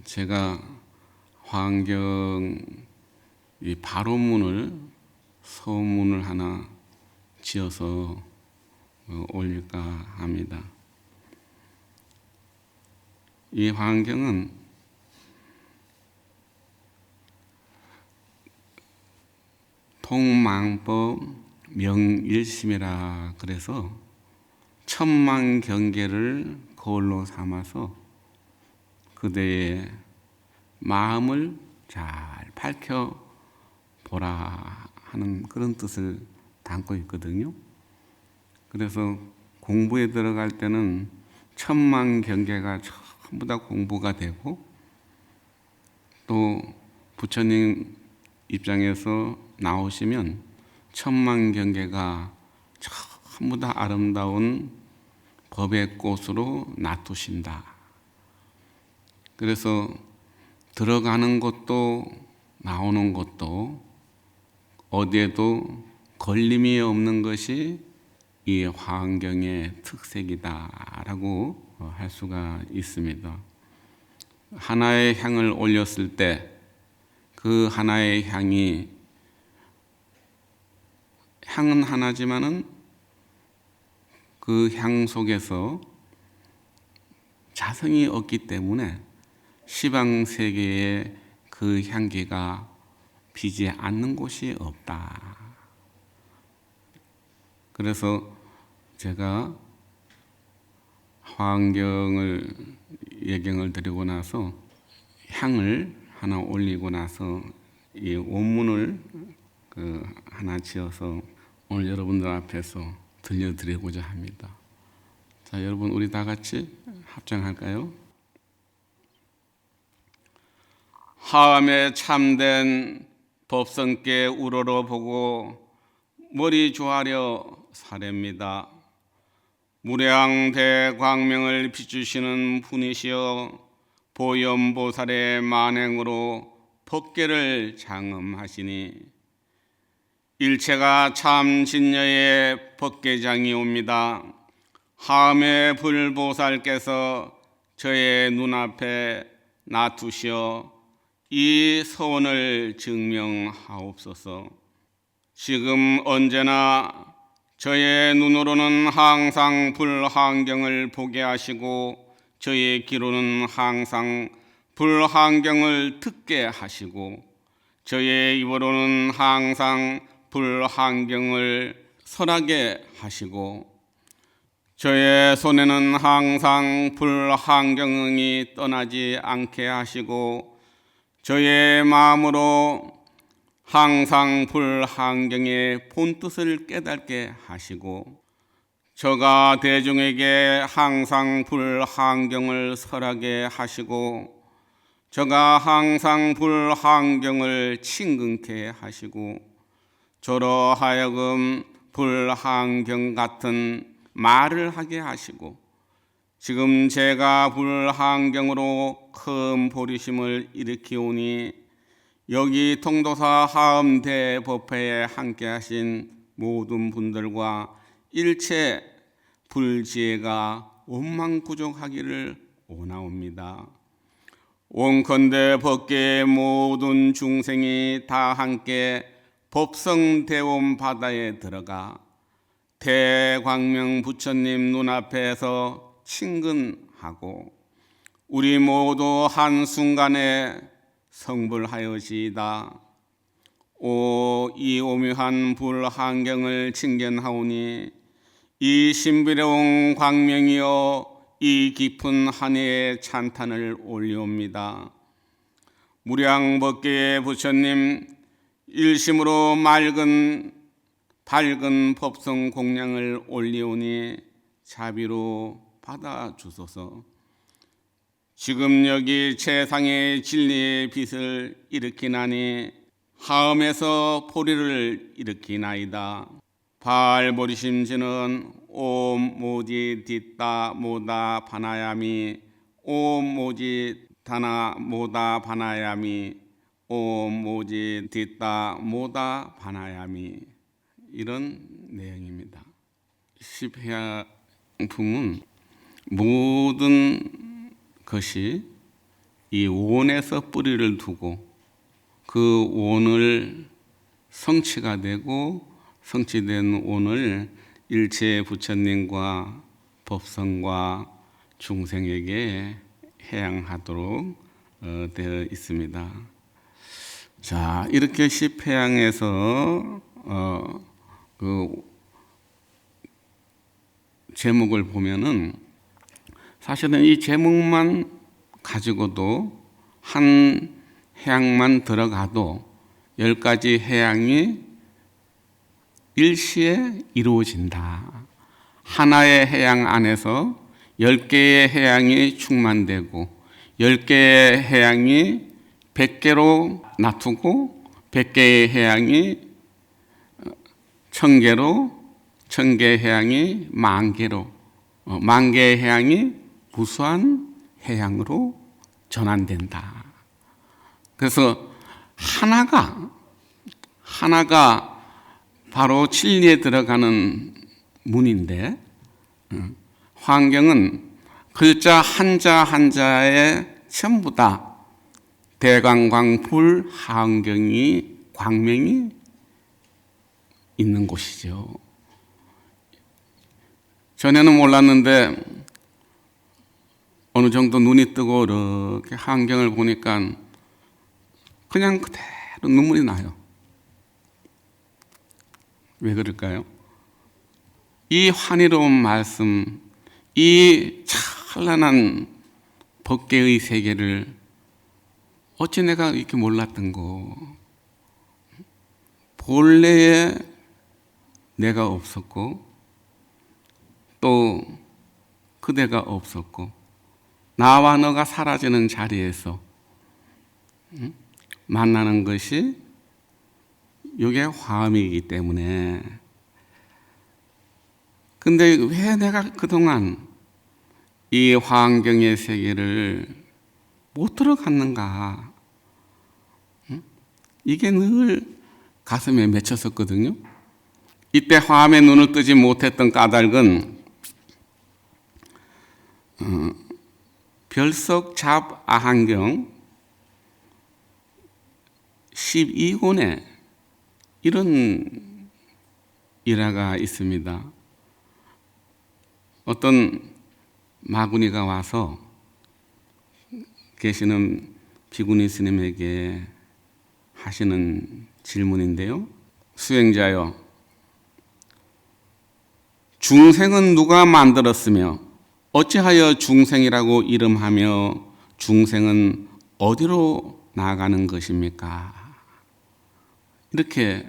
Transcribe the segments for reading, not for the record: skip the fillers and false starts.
제가 화환경 이 바로문을 서문을 하나 지어서 올릴까 합니다. 이 화환경은 통망법 명일심이라 그래서 천만 경계를 거울로 삼아서 그대의 마음을 잘 밝혀보라 하는 그런 뜻을 담고 있거든요. 그래서 공부에 들어갈 때는 천만 경계가 전부 다 공부가 되고, 또 부처님 입장에서 나오시면 천만 경계가 전부 다 아름다운 법의 꽃으로 놔두신다. 그래서 들어가는 것도 나오는 것도 어디에도 걸림이 없는 것이 이 화환경의 특색이다라고 할 수가 있습니다. 하나의 향을 올렸을 때 그 하나의 향이 향은 하나지만은 그 향 속에서 자성이 없기 때문에 시방세계에 그 향기가 비지 않는 곳이 없다. 그래서 제가 화환경을 예경을 드리고 나서 향을 하나 올리고 나서 이 원문을 하나 지어서 오늘 여러분들 앞에서 들려드리고자 합니다. 자, 여러분 우리 다 같이 합장할까요? 하암에 참된 법성께 우러러보고 머리 조아려 사례입니다. 무량대광명을 비추시는 분이시여 보현보살의 만행으로 법계를 장엄하시니 일체가 참 진여의 법계장이옵니다. 하암의 불보살께서 저의 눈앞에 놔두시어 이 소원을 증명하옵소서. 지금 언제나 저의 눈으로는 항상 불환경을 보게 하시고 저의 귀로는 항상 불환경을 듣게 하시고 저의 입으로는 항상 불환경을 설하게 하시고 저의 손에는 항상 불환경이 떠나지 않게 하시고 저의 마음으로 항상 불환경의 본뜻을 깨닫게 하시고 저가 대중에게 항상 불환경을 설하게 하시고 저가 항상 불환경을 친근케 하시고 저로 하여금 불환경 같은 말을 하게 하시고 지금 제가 불환경으로 큰 보리심을 일으키오니 여기 통도사 하암 대법회에 함께하신 모든 분들과 일체 불지혜가 원망구족하기를 원하옵니다. 원컨대 법계의 모든 중생이 다 함께 법성대원 바다에 들어가 대광명 부처님 눈앞에서 친근하고 우리 모두 한순간에 성불하여지이다. 이 오묘한 불환경을 칭견하오니 이 신비로운 광명이여 이 깊은 한해의 찬탄을 올리옵니다. 무량법계의 부처님 일심으로 밝은 법성 공양을 올리오니 자비로 받아주소서. 지금 여기 최상의 진리의 빛을 일으키나니 하음에서 포리를 일으키나이다. 발보리심지는 옴 모지 뒷다 모다 바나야미 옴 모지 다나 모다 바나야미 옴 모지 뒷다 모다 바나야미, 이런 내용입니다. 십해양품은 모든 것이 이 원에서 뿌리를 두고 그 원을 성취가 되고 성취된 원을 일체 부처님과 법성과 중생에게 해양하도록 되어 있습니다. 자, 이렇게 십회양에서 그 제목을 보면은 사실은 이 제목만 가지고도 한 해양만 들어가도 10가지 해양이 일시에 이루어진다. 하나의 해양 안에서 10개의 해양이 충만되고 10개의 해양이 100개로 나투고 100개의 해양이 1000개로 1000개의 해양이 10,000개로 10,000개의 해양이 무수한 해양으로 전환된다. 그래서 하나가 바로 진리에 들어가는 문인데 화엄경은 글자 한자 한자에 전부 다 대광광불 화엄경이 광명이 있는 곳이죠. 전에는 몰랐는데 어느 정도 눈이 뜨고 이렇게 화엄경을 보니까 그냥 그대로 눈물이 나요. 왜 그럴까요? 이 환희로운 말씀, 이 찬란한 법계의 세계를 어찌 내가 이렇게 몰랐던고. 본래에 내가 없었고 또 그대가 없었고 나와 너가 사라지는 자리에서 만나는 것이 이게 화엄이기 때문에. 근데 왜 내가 그동안 이 화엄경의 세계를 못 들어갔는가? 이게 늘 가슴에 맺혔었거든요. 이때 화엄의 눈을 뜨지 못했던 까닭은 별석 잡 아한경 12권에 이런 일화가 있습니다. 어떤 마구니가 와서 계시는 비구니 스님에게 하시는 질문인데요. 수행자여, 중생은 누가 만들었으며 어찌하여 중생이라고 이름하며 중생은 어디로 나아가는 것입니까? 이렇게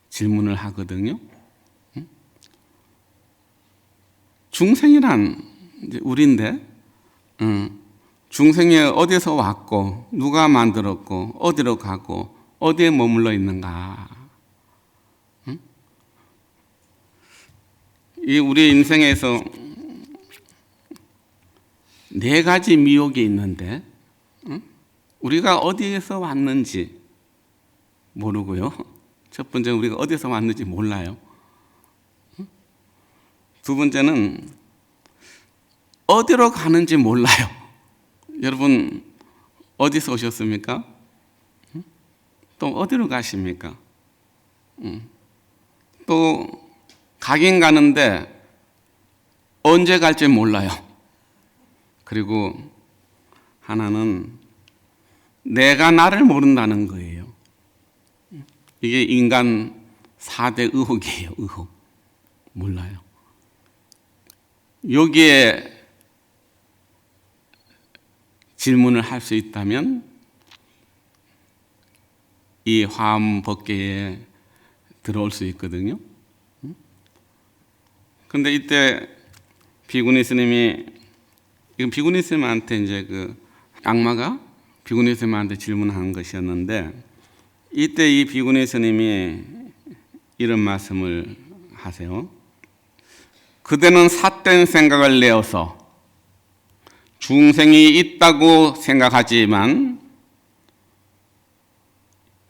질문을 하거든요. 중생이란 이제 우리인데, 중생이 어디서 왔고 누가 만들었고 어디로 가고 어디에 머물러 있는가? 이 우리 인생에서 4가지 미혹이 있는데 우리가 어디에서 왔는지 모르고요. 첫 번째는 우리가 어디서 왔는지 몰라요. 두 번째는 어디로 가는지 몰라요. 여러분 어디서 오셨습니까? 또 어디로 가십니까? 또 가긴 가는데 언제 갈지 몰라요. 그리고 하나는 내가 나를 모른다는 거예요. 이게 인간 4대 의혹이에요. 의혹. 몰라요. 여기에 질문을 할 수 있다면 이 화엄 법계에 들어올 수 있거든요. 근데 이때 비구니 스님이, 이건 비구니 스님한테 이제 그 악마가 비구니 스님한테 질문한 것이었는데, 이때 이 비구니 스님이 이런 말씀을 하세요. 그대는 삿된 생각을 내어서 중생이 있다고 생각하지만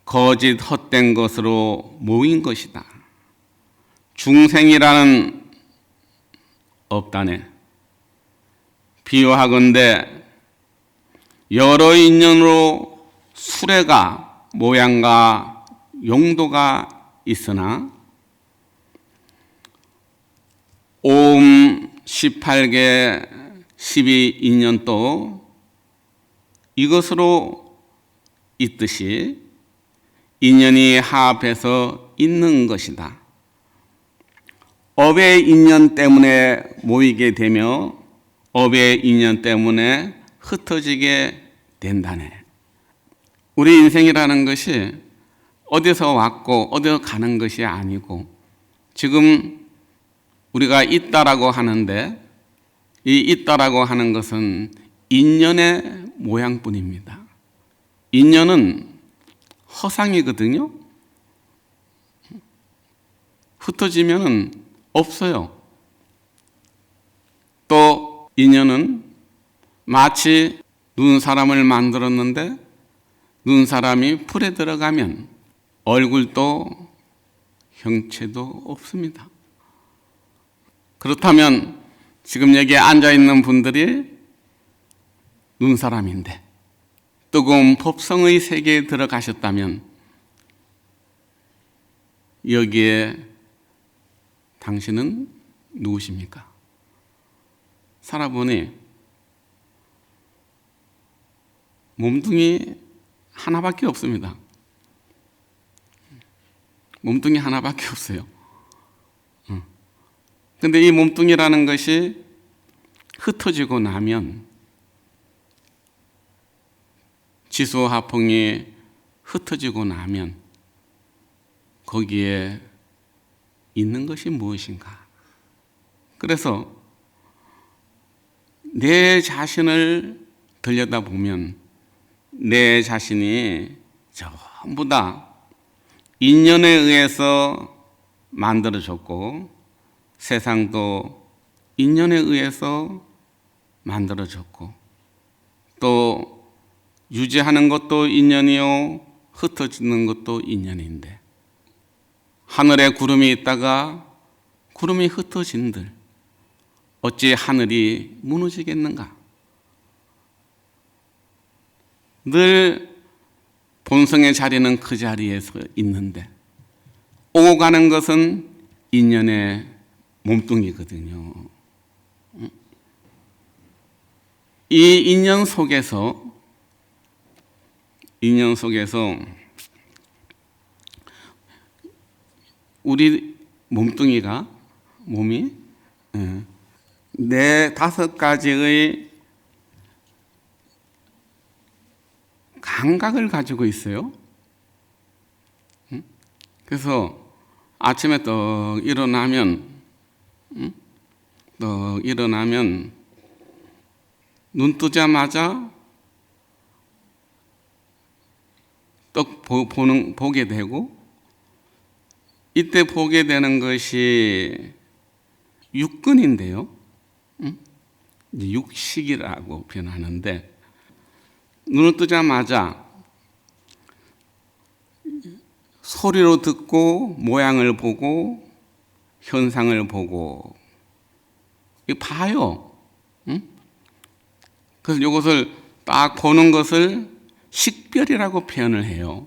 거짓 헛된 것으로 모인 것이다. 중생이라는 없다네. 비유하건대 여러 인연으로 수레가 모양과 용도가 있으나 오음 18개 12인연도 이것으로 있듯이 인연이 합해서 있는 것이다. 업의 인연 때문에 모이게 되며 업의 인연 때문에 흩어지게 된다네. 우리 인생이라는 것이 어디서 왔고 어디서 가는 것이 아니고 지금 우리가 있다라고 하는데 이 있다라고 하는 것은 인연의 모양뿐입니다. 인연은 허상이거든요. 흩어지면 없어요. 또 인연은 마치 눈사람을 만들었는데 눈사람이 불에 들어가면 얼굴도 형체도 없습니다. 그렇다면 지금 여기에 앉아있는 분들이 눈사람인데 뜨거운 법성의 세계에 들어가셨다면 여기에 당신은 누구십니까? 살아보니 몸뚱이 하나밖에 없습니다. 몸뚱이 하나밖에 없어요. 근데 이 몸뚱이라는 것이 흩어지고 나면 지수화풍이 흩어지고 나면 거기에 있는 것이 무엇인가? 그래서 내 자신을 들여다보면 내 자신이 전부 다 인연에 의해서 만들어졌고 세상도 인연에 의해서 만들어졌고 또 유지하는 것도 인연이요 흩어지는 것도 인연인데 하늘에 구름이 있다가 구름이 흩어진들 어찌 하늘이 무너지겠는가? 늘 본성의 자리는 그 자리에서 있는데 오고 가는 것은 인연의 몸뚱이거든요. 이 인연 속에서 우리 몸뚱이가 몸이 네 5가지의 감각을 가지고 있어요. 그래서 아침에 떡 일어나면 눈 뜨자마자 떡 보게 되고 이때 보게 되는 것이 육근인데요. 육식이라고 표현하는데 눈을 뜨자마자 소리로 듣고 모양을 보고 현상을 보고 봐요. 그래서 이것을 딱 보는 것을 식별이라고 표현을 해요.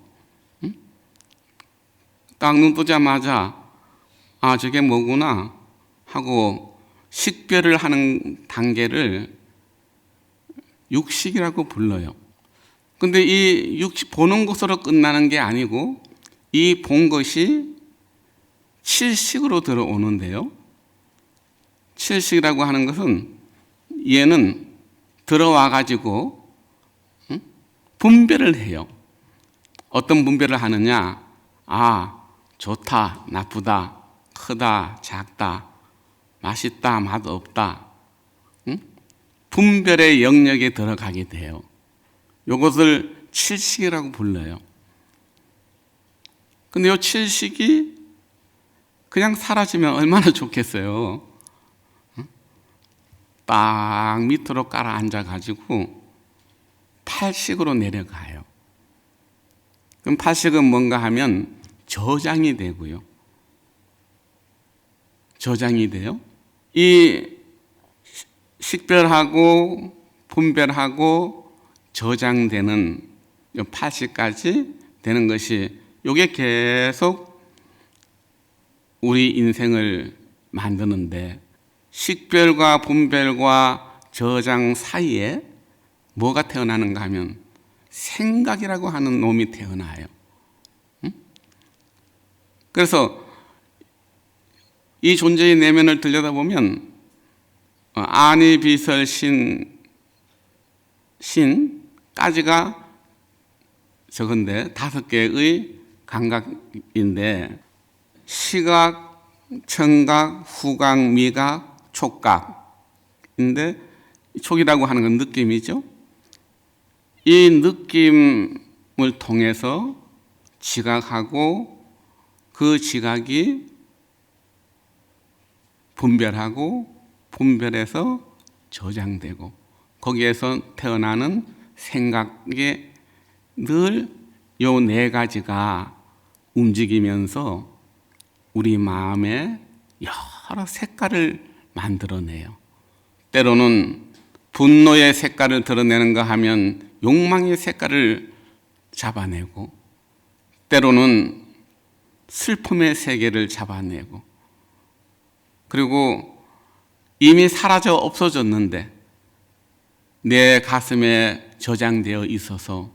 딱 눈 뜨자마자 아 저게 뭐구나 하고 식별을 하는 단계를 육식이라고 불러요. 근데 이 육식 보는 것으로 끝나는 게 아니고 이 본 것이 칠식으로 들어오는데요. 칠식이라고 하는 것은 얘는 들어와 가지고 분별을 해요. 어떤 분별을 하느냐? 아, 좋다, 나쁘다, 크다, 작다, 맛있다, 맛없다. 분별의 영역에 들어가게 돼요. 이것을 칠식이라고 불러요. 근데 이 칠식이 그냥 사라지면 얼마나 좋겠어요. 딱 밑으로 깔아 앉아가지고 팔식으로 내려가요. 그럼 팔식은 뭔가 하면 저장이 되고요. 저장이 돼요. 이 식별하고 분별하고 저장되는 80까지 되는 것이 이게 계속 우리 인생을 만드는데 식별과 분별과 저장 사이에 뭐가 태어나는가 하면 생각이라고 하는 놈이 태어나요. 그래서 이 존재의 내면을 들여다보면 아니 비설 신까지가 저건데 5개의 감각인데 시각, 청각, 후각, 미각, 촉각인데 촉이라고 하는 건 느낌이죠. 이 느낌을 통해서 지각하고 그 지각이 분별하고 분별해서 저장되고 거기에서 태어나는 생각에 늘 요 4가지가 움직이면서 우리 마음에 여러 색깔을 만들어내요. 때로는 분노의 색깔을 드러내는가 하면 욕망의 색깔을 잡아내고 때로는 슬픔의 세계를 잡아내고 그리고 이미 사라져 없어졌는데 내 가슴에 저장되어 있어서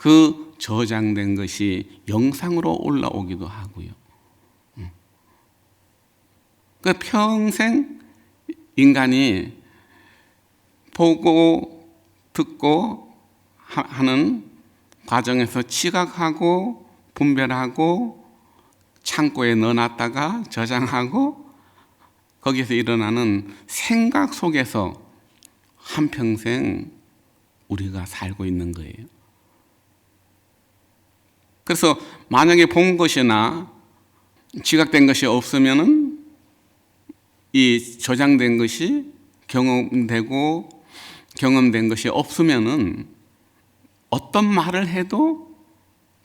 그 저장된 것이 영상으로 올라오기도 하고요. 그 평생 인간이 보고 듣고 하는 과정에서 지각하고 분별하고 창고에 넣어놨다가 저장하고 거기서 일어나는 생각 속에서 한평생 우리가 살고 있는 거예요. 그래서 만약에 본 것이나 지각된 것이 없으면은 이 저장된 것이 경험된 것이 없으면은 어떤 말을 해도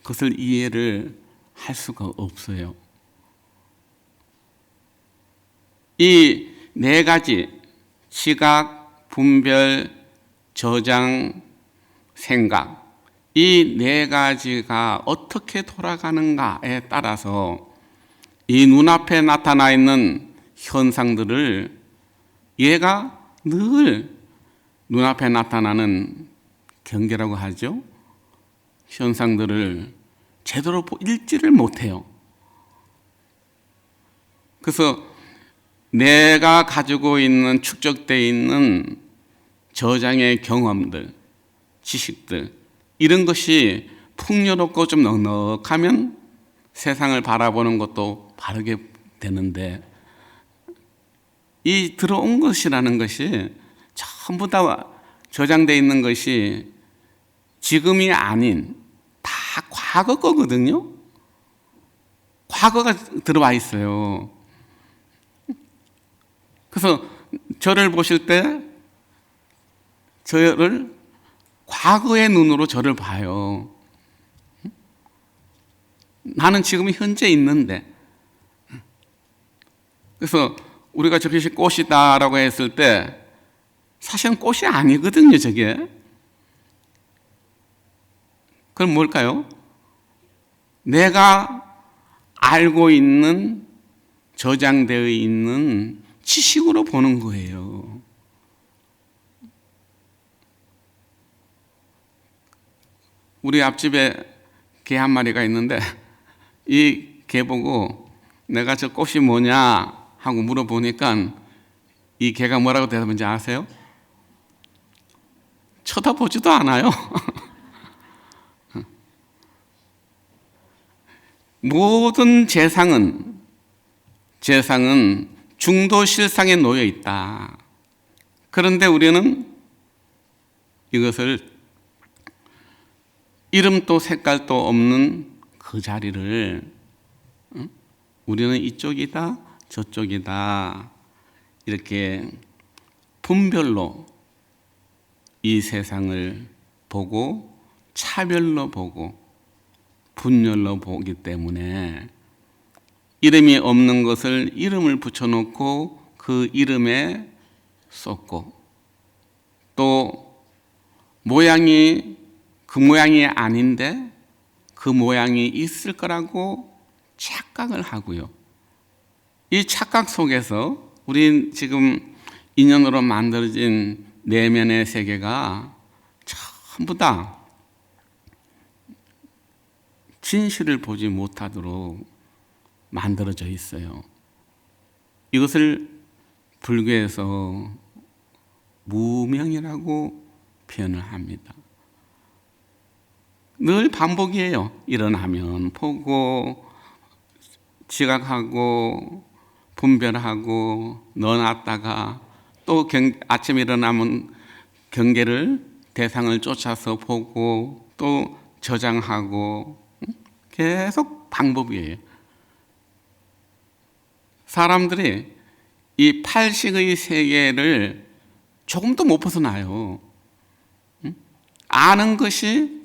그것을 이해를 할 수가 없어요. 이 4가지 시각, 분별, 저장, 생각 이 4가지가 어떻게 돌아가는가에 따라서 이 눈앞에 나타나 있는 현상들을 얘가 늘 눈앞에 나타나는 경계라고 하죠. 현상들을 제대로 읽지를 못해요. 그래서 내가 가지고 있는 축적되어 있는 저장의 경험들, 지식들 이런 것이 풍요롭고 좀 넉넉하면 세상을 바라보는 것도 바르게 되는데 이 들어온 것이라는 것이 전부 다 저장되어 있는 것이 지금이 아닌 다 과거 거거든요. 과거가 들어와 있어요. 그래서 저를 보실 때 저를 과거의 눈으로 저를 봐요. 나는 지금 현재 있는데 그래서 우리가 저것이 꽃이다라고 했을 때 사실은 꽃이 아니거든요. 저게 그럼 뭘까요? 내가 알고 있는 저장되어 있는 지식으로 보는 거예요. 우리 앞집에 개 한 마리가 있는데 이 개 보고 내가 저 꽃이 뭐냐 하고 물어보니까 이 개가 뭐라고 대답했는지 아세요? 쳐다보지도 않아요. 모든 재상은 중도실상에 놓여 있다. 그런데 우리는 이것을 이름도 색깔도 없는 그 자리를 우리는 이쪽이다 저쪽이다 이렇게 분별로 이 세상을 보고 차별로 보고 분열로 보기 때문에 이름이 없는 것을 이름을 붙여놓고 그 이름에 쏟고 또 모양이 그 모양이 아닌데 그 모양이 있을 거라고 착각을 하고요. 이 착각 속에서 우린 지금 인연으로 만들어진 내면의 세계가 전부 다 진실을 보지 못하도록 만들어져 있어요. 이것을 불교에서 무명이라고 표현을 합니다. 늘 반복이에요. 일어나면 보고, 지각하고, 분별하고, 넣어놨다가 또 아침에 일어나면 경계를, 대상을 쫓아서 보고, 또 저장하고, 계속 방법이에요. 사람들이 이 팔식의 세계를 조금도 못 벗어나요. 아는 것이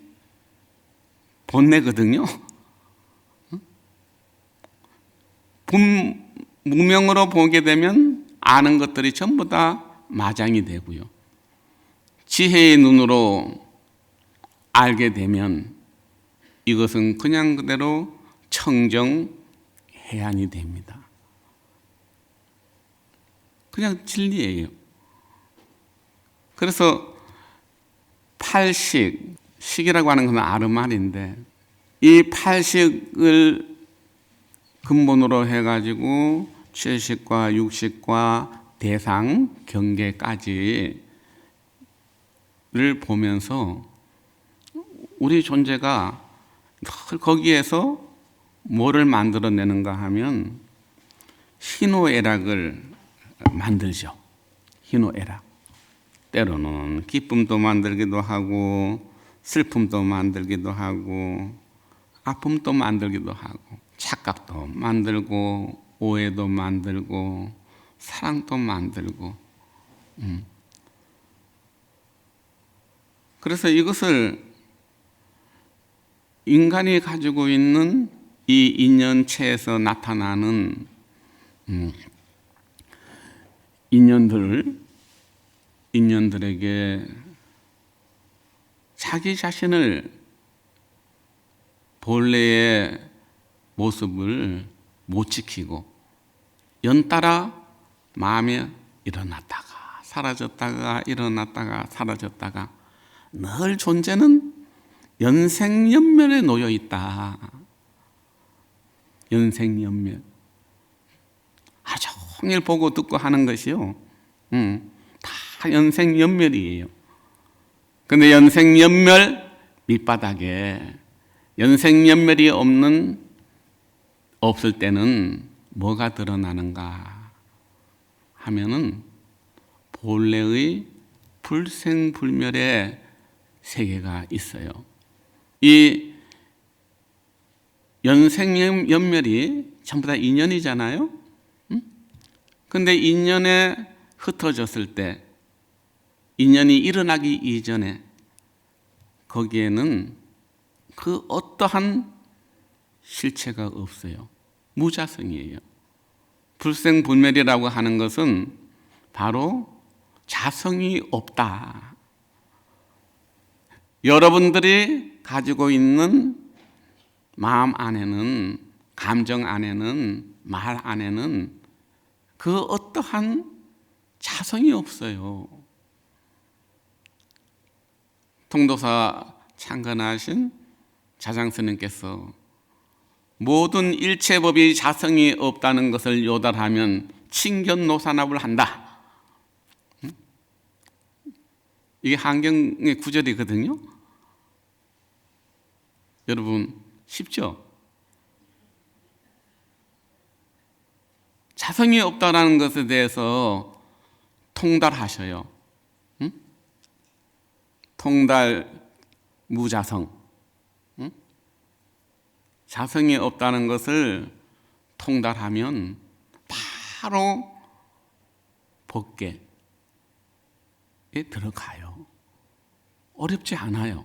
본내거든요. 무명으로 보게 되면 아는 것들이 전부 다 마장이 되고요. 지혜의 눈으로 알게 되면 이것은 그냥 그대로 청정해안이 됩니다. 그냥 진리예요. 그래서 팔식, 식이라고 하는 것은 아르말인데 이 팔식을 근본으로 해가지고 채식과 육식과 대상, 경계까지를 보면서 우리 존재가 늘 거기에서 뭐를 만들어내는가 하면 희노애락을 만들죠. 희노애락. 때로는 기쁨도 만들기도 하고 슬픔도 만들기도 하고 아픔도 만들기도 하고 착각도 만들고 오해도 만들고 사랑도 만들고 그래서 이것을 인간이 가지고 있는 이 인연체에서 나타나는 인연들에게 자기 자신을 본래의 모습을 못 지키고 연따라 마음에 일어났다가 사라졌다가 일어났다가 사라졌다가 늘 존재는 연생연멸에 놓여 있다. 연생연멸. 하루 종일 보고 듣고 하는 것이요. 다 연생연멸이에요. 근데 연생연멸 밑바닥에 연생연멸이 없을 때는 뭐가 드러나는가 하면은 본래의 불생불멸의 세계가 있어요. 이 연생연멸이 전부 다 인연이잖아요. 근데 인연에 흩어졌을 때 인연이 일어나기 이전에 거기에는 그 어떠한 실체가 없어요. 무자성이에요. 불생불멸이라고 하는 것은 바로 자성이 없다. 여러분들이 가지고 있는 마음 안에는, 감정 안에는, 말 안에는 그 어떠한 자성이 없어요. 통도사 창건하신 자장스님께서 모든 일체법이 자성이 없다는 것을 요달하면 친견노사납을 한다. 이게 한경의 구절이거든요. 여러분 쉽죠? 자성이 없다는 것에 대해서 통달하셔요. 통달 무자성. 자성이 없다는 것을 통달하면 바로 법계에 들어가요. 어렵지 않아요.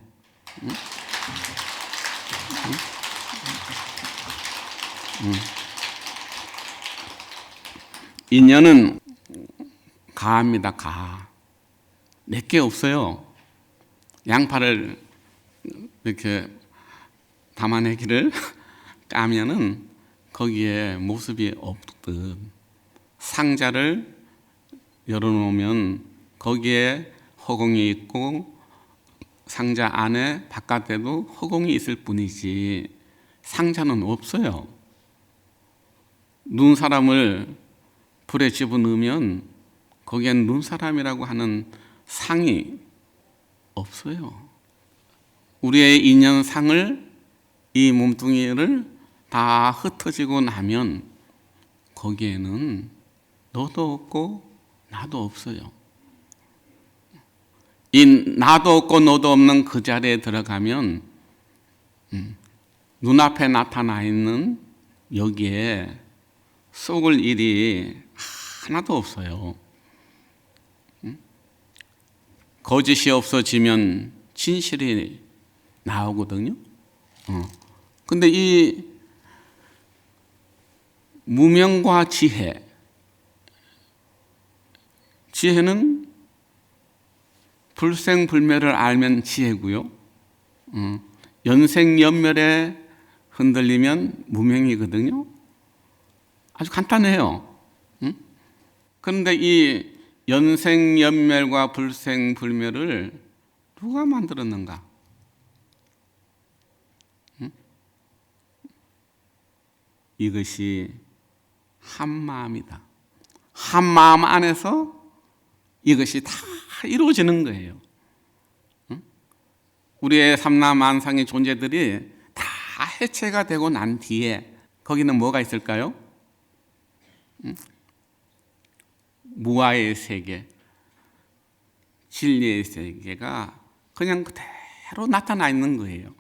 인연은 가합니다. 가. 내게 없어요. 양파를 이렇게 담아내기를 까면은 거기에 모습이 없듯 상자를 열어놓으면 거기에 허공이 있고 상자 안에 바깥에도 허공이 있을 뿐이지 상자는 없어요. 눈사람을 불에 집어넣으면 거기엔 눈사람이라고 하는 상이 없어요. 우리의 인연상을, 이 몸뚱이를 다 흩어지고 나면 거기에는 너도 없고 나도 없어요. 이 나도 없고 너도 없는 그 자리에 들어가면 눈앞에 나타나 있는 여기에 속을 일이 하나도 없어요. 거짓이 없어지면 진실이 나오거든요. 근데 이 무명과 지혜는 불생불멸을 알면 지혜고요. 연생연멸에 흔들리면 무명이거든요. 아주 간단해요. 그런데 이 연생연멸과 불생불멸을 누가 만들었는가? 이것이 한마음이다. 한마음 안에서 이것이 다 이루어지는 거예요. 우리의 삼라만상의 존재들이 다 해체가 되고 난 뒤에 거기는 뭐가 있을까요? 무아의 세계, 진리의 세계가 그냥 그대로 나타나 있는 거예요.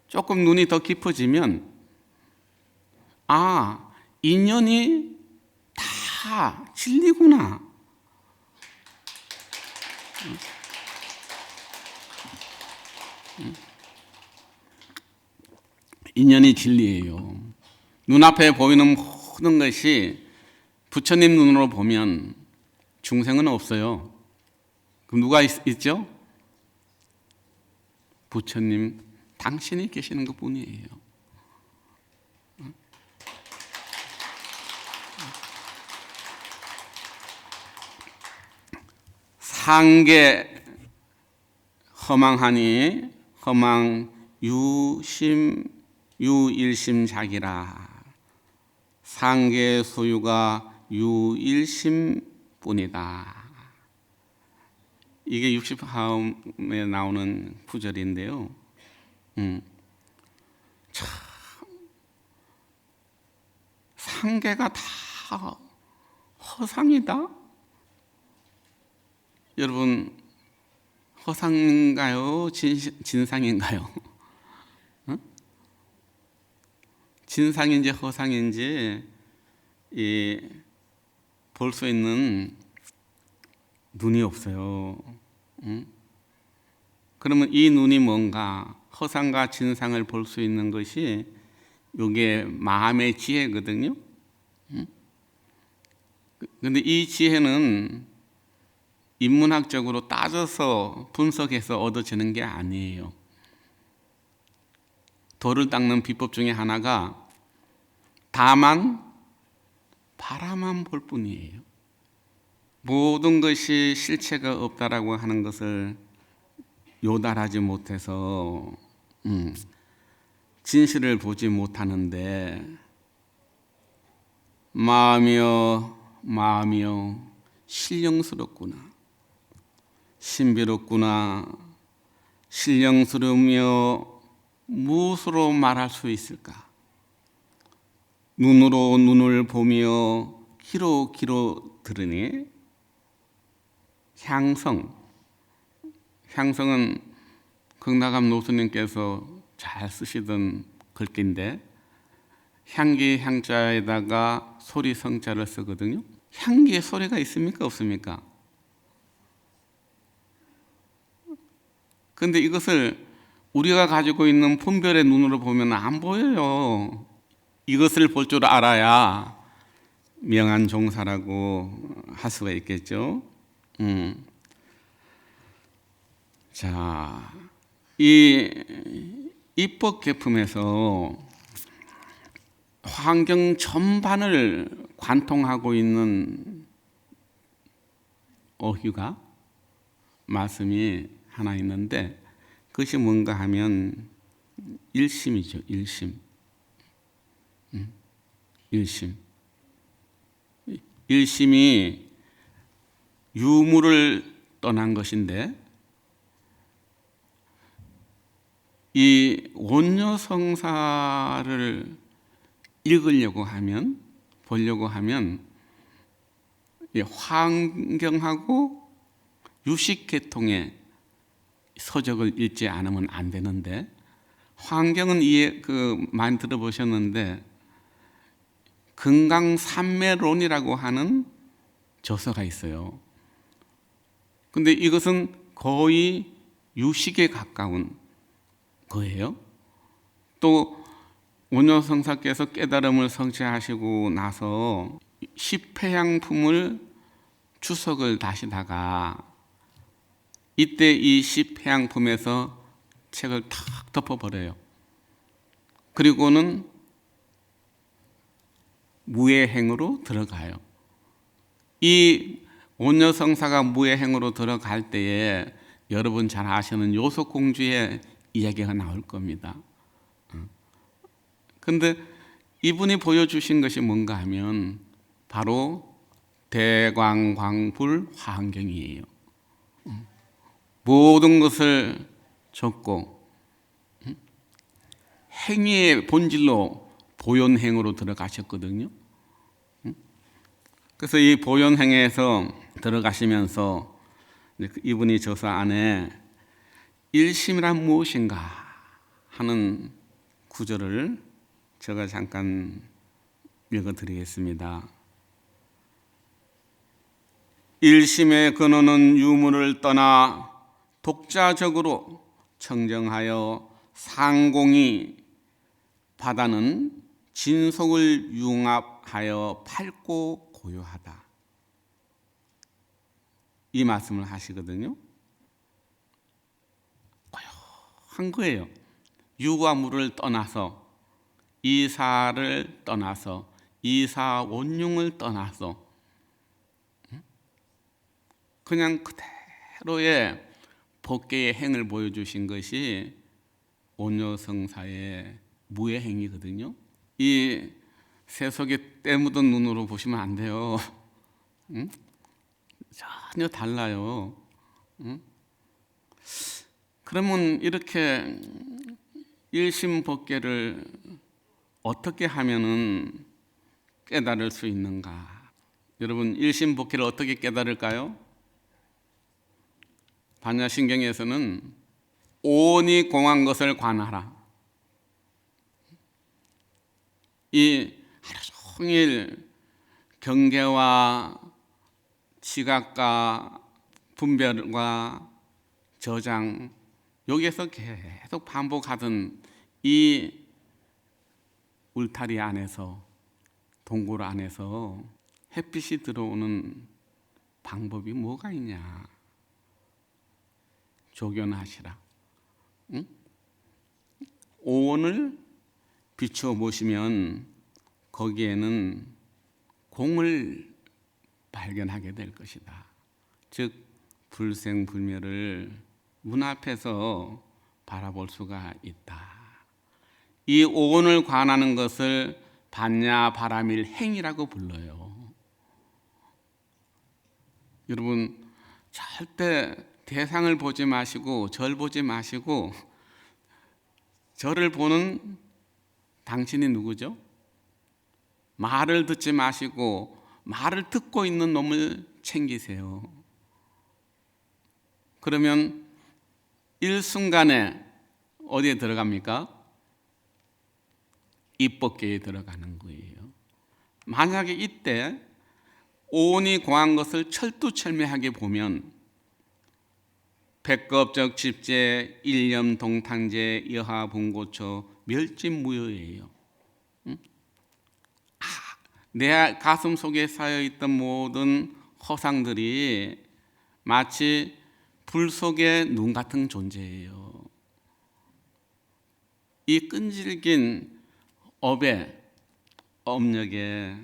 조금 눈이 더 깊어지면 인연이 다 진리구나. 인연이 진리예요. 눈앞에 보이는 모든 것이 부처님 눈으로 보면 중생은 없어요. 그럼 누가 있죠? 부처님 당신이 계시는 것 뿐이에요. 상계 허망하니 허망 유일심작이라. 상계 소유가 유일심뿐이다. 이게 60화음에 나오는 구절인데요. 참 상계가 다 허상이다? 여러분, 허상인가요? 진상인가요? 진상인지 허상인지 볼 수 있는 눈이 없어요. 그러면 이 눈이 뭔가 허상과 진상을 볼 수 있는 것이 이게 마음의 지혜거든요. 그런데 이 지혜는 인문학적으로 따져서 분석해서 얻어지는 게 아니에요. 돌을 닦는 비법 중에 하나가 다만 바라만 볼 뿐이에요. 모든 것이 실체가 없다라고 하는 것을 요달하지 못해서 진실을 보지 못하는데, 마음이여 신령스럽구나, 신비롭구나, 신령스러우며 무엇으로 말할 수 있을까? 눈으로 눈을 보며 귀로 들으니 향성은 극락암 노스님께서 잘 쓰시던 글귀인데, 향기 향자에다가 소리 성자를 쓰거든요. 향기에 소리가 있습니까? 없습니까? 그런데 이것을 우리가 가지고 있는 분별의 눈으로 보면 안 보여요. 이것을 볼 줄 알아야 명한 종사라고 할 수가 있겠죠. 자, 이 입법 계품에서 환경 전반을 관통하고 있는 어휘가 말씀이 하나 있는데 그것이 뭔가 하면 일심이죠. 일심. 일심. 일심이 유무를 떠난 것인데 이 원효성사를 읽으려고 하면 보려고 하면 환경하고 유식계통의 서적을 읽지 않으면 안 되는데 환경은 많이 들어보셨는데 금강산매론이라고 하는 저서가 있어요. 근데 이것은 거의 유식에 가까운 거예요. 또 원효성사께서 깨달음을 성취하시고 나서 십회양품을 추석을 다시다가 이때 이 십회양품에서 책을 탁 덮어버려요. 그리고는 무예행으로 들어가요. 이 원효성사가 무예행으로 들어갈 때에 여러분 잘 아시는 요속공주의 이야기가 나올 겁니다. 그런데 이분이 보여주신 것이 뭔가 하면 바로 대광광불 화환경이에요. 모든 것을 적고 행위의 본질로 보현행으로 들어가셨거든요. 그래서 이 보현행에서 들어가시면서 이분이 저서 안에 일심이란 무엇인가 하는 구절을 제가 잠깐 읽어드리겠습니다. 일심의 근원은 유무를 떠나 독자적으로 청정하여 상공이 바다는 진속을 융합하여 밝고 고요하다. 이 말씀을 하시거든요. 고요한 거예요. 유와 무를 떠나서 이사를 떠나서 이사 원흉을 떠나서 그냥 그대로의 법계의 행을 보여주신 것이 원효성사의 무예행이거든요. 이 세속의 때 묻은 눈으로 보시면 안 돼요. 응? 전혀 달라요. 응? 그러면 이렇게 일심법계를 어떻게 하면은 깨달을 수 있는가? 여러분 일심법계를 어떻게 깨달을까요? 반야신경에서는 오온이 공한 것을 관하라. 이 하루 종일 경계와 지각과 분별과 저장 여기에서 계속 반복하던 이 울타리 안에서 동굴 안에서 햇빛이 들어오는 방법이 뭐가 있냐? 조견하시라. 응? 오온을 비추어 보시면 거기에는 공을 발견하게 될 것이다. 즉 불생불멸을 문 앞에서 바라볼 수가 있다. 이 오온을 관하는 것을 반야바라밀 행이라고 불러요. 여러분 절대 대상을 보지 마시고 절 보지 마시고 저를 보는 당신이 누구죠? 말을 듣지 마시고 말을 듣고 있는 놈을 챙기세요. 그러면 일순간에 어디에 들어갑니까? 입법계에 들어가는 거예요. 만약에 이때 오온이 공한 것을 철두철미하게 보면 백겁적 집제, 일념 동탕제, 여하 봉고초, 멸진무효예요. 내 가슴 속에 쌓여있던 모든 허상들이 마치 불 속의 눈 같은 존재예요. 이 끈질긴 업력에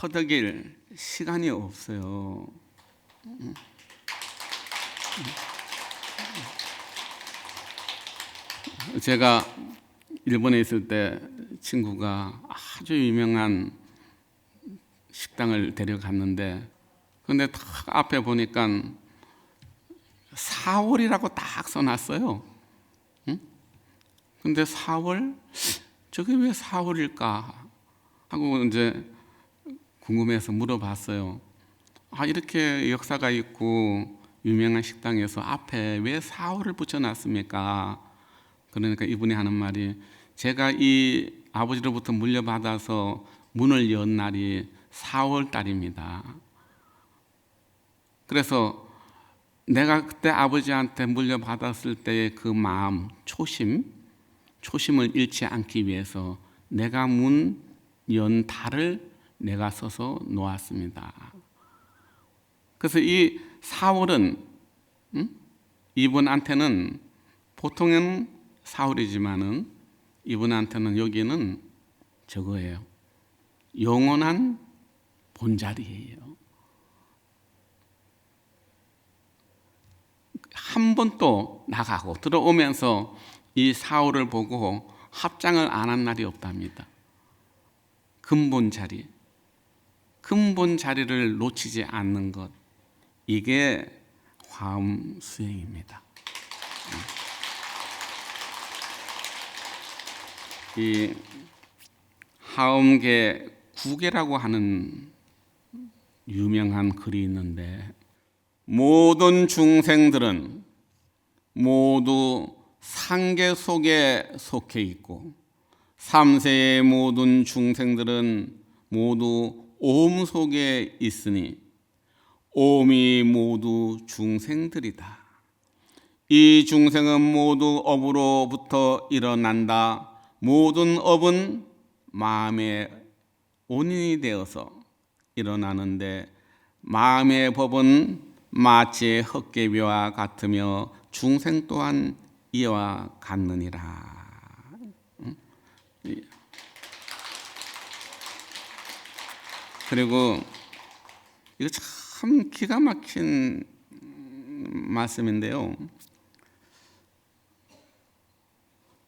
허덕일 시간이 없어요. 제가 일본에 있을 때 친구가 아주 유명한 식당을 데려갔는데, 근데 딱 앞에 보니까 4월이라고 딱 써놨어요. 근데 4월? 저게 왜 4월일까? 하고 이제 궁금해서 물어봤어요. 이렇게 역사가 있고 유명한 식당에서 앞에 왜 4월을 붙여놨습니까? 그러니까 이분이 하는 말이, 제가 이 아버지로부터 물려받아서 문을 연 날이 4월 달입니다. 그래서 내가 그때 아버지한테 물려받았을 때의 그 마음, 초심을 잃지 않기 위해서 내가 문 연 달을 내가 써서 놓았습니다. 그래서 이 4월은 이분한테는, 보통은 4월이지만은 이분한테는 여기는 저거예요. 영원한 본자리예요. 한 번 또 나가고 들어오면서 이 4월을 보고 합장을 안 한 날이 없답니다. 근본 자리를 놓치지 않는 것, 이게 화엄 수행입니다. 이 화엄계 구계라고 하는 유명한 글이 있는데, 모든 중생들은 모두 상계 속에 속해 있고, 3세의 모든 중생들은 모두 오음 속에 있으니 오음이 모두 중생들이다. 이 중생은 모두 업으로부터 일어난다. 모든 업은 마음의 원인이 되어서 일어나는데, 마음의 법은 마치 헛개비와 같으며 중생 또한 이와 같느니라. 그리고 이거 참 기가 막힌 말씀인데요.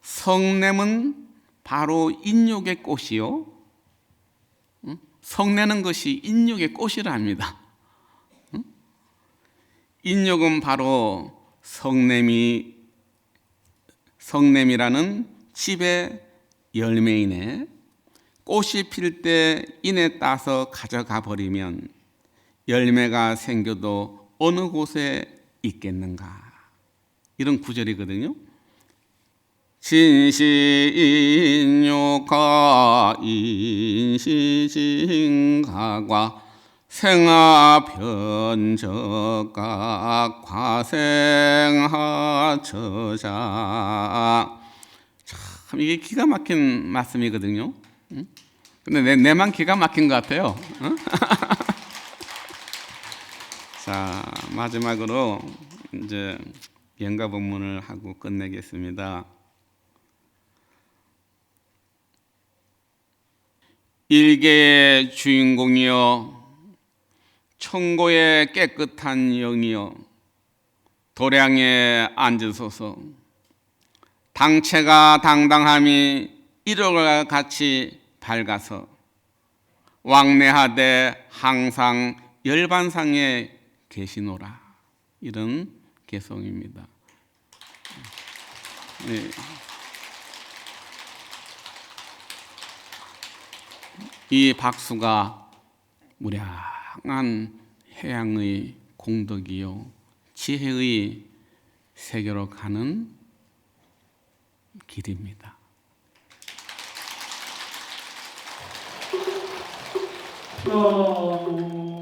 성냄은 바로 인욕의 꽃이요. 성내는 것이 인욕의 꽃이랍니다. 인욕은 바로 성냄이라는 집의 열매이네. 꽃이 필 때 인에 따서 가져가 버리면 열매가 생겨도 어느 곳에 있겠는가. 이런 구절이거든요. 진시인욕가 인시진가과 생하변적각 과생하처자. 참 이게 기가 막힌 말씀이거든요. 근데 내만 기가 막힌 것 같아요. 자, 마지막으로 이제 연가 본문을 하고 끝내겠습니다. 일개의 주인공이여, 천고의 깨끗한 영이여, 도량에 앉으소서. 당체가 당당함이 일월과 같이 밝아서 왕래하되 항상 열반상에 계시노라. 이런 개성입니다. 네. 이 박수가 무량한 해양의 공덕이요 지혜의 세계로 가는 길입니다. 어...